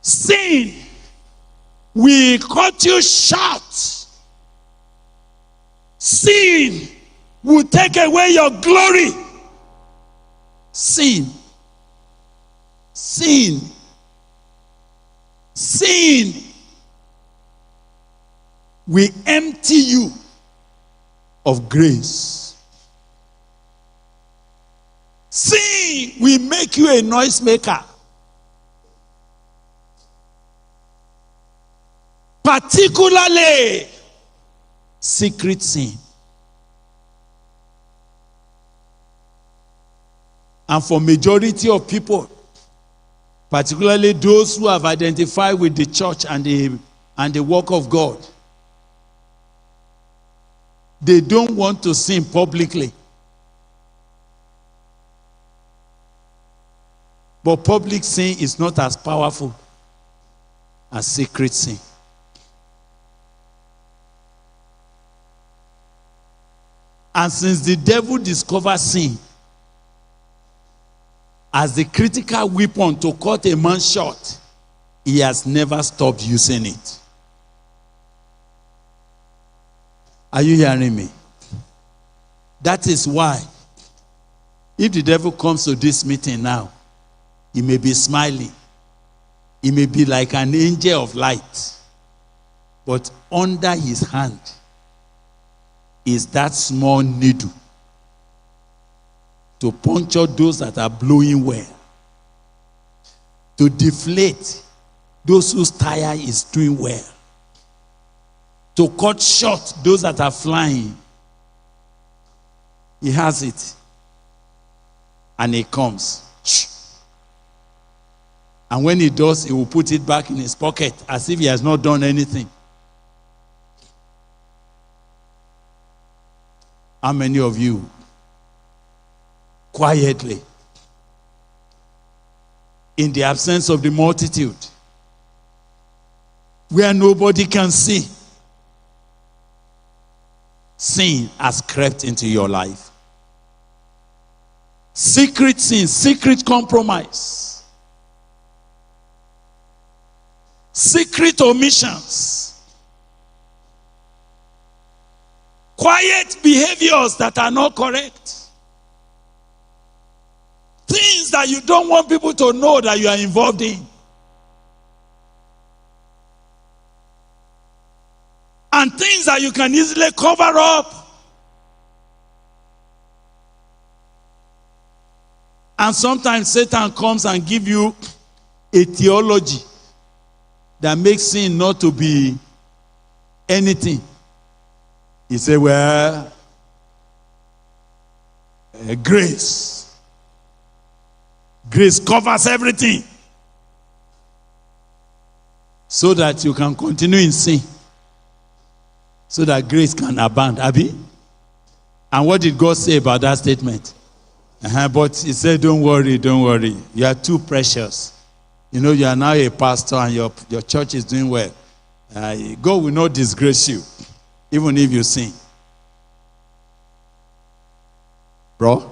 Sin will cut you short. Sin will take away your glory. Sin. Sin. Sin will empty you of grace. Sin will make you a noisemaker. Particularly secret sin. And for majority of people, particularly those who have identified with the church and the work of God, they don't want to sin publicly. But public sin is not as powerful as secret sin. And since the devil discovered sin as the critical weapon to cut a man short, he has never stopped using it. Are you hearing me? That is why, if the devil comes to this meeting now, he may be smiling. He may be like an angel of light. But under his hand is that small needle to puncture those that are blowing well, to deflate those whose tire is doing well, to cut short those that are flying. He has it. And he comes. And when he does, he will put it back in his pocket as if he has not done anything. How many of you, quietly, in the absence of the multitude, where nobody can see, sin has crept into your life? Secret sin, secret compromise, secret omissions, quiet behaviors that are not correct, things that you don't want people to know that you are involved in, and things that you can easily cover up. And sometimes Satan comes and gives you a theology that makes sin not to be anything. He said, well, grace. Grace covers everything. So that you can continue in sin. So that grace can abound. Abi? And what did God say about that statement? But he said, don't worry, don't worry. You are too precious. You know, you are now a pastor and your church is doing well. God will not disgrace you, even if you sin. Bro,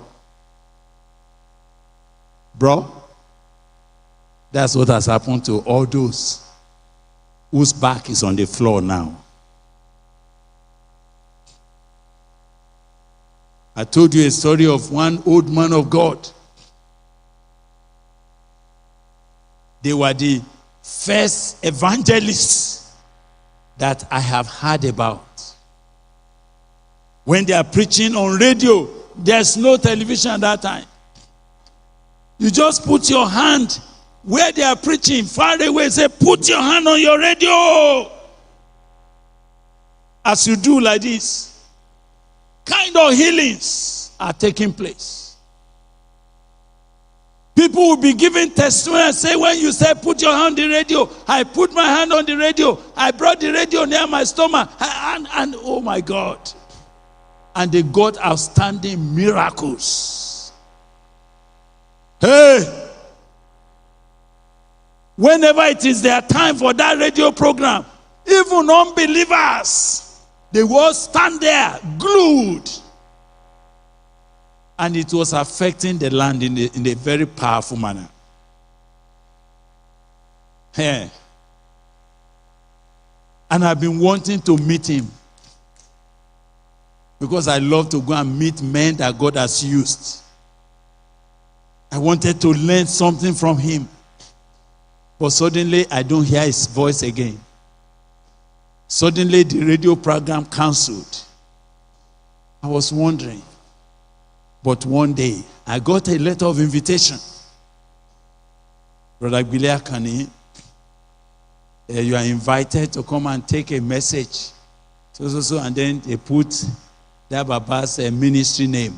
that's what has happened to all those whose back is on the floor now. I told you a story of one old man of God. They were the first evangelists that I have heard about. When they are preaching on radio, there's no television at that time. You just put your hand where they are preaching, far away, say, put your hand on your radio. As you do like this, kind of healings are taking place. People will be giving testimony and say, when you say put your hand on the radio, I put my hand on the radio. I brought the radio near my stomach. And oh my God. And they got outstanding miracles. Hey! Whenever it is their time for that radio program, even unbelievers, they will stand there, glued. And it was affecting the land in a very powerful manner. And I've been wanting to meet him because I love to go and meet men that God has used. I wanted to learn something from him. But suddenly, I don't hear his voice again. Suddenly, the radio program canceled. I was wondering. But one day, I got a letter of invitation. Brother Gbile Akanni, you are invited to come and take a message. So, and then they put that Baba's ministry name.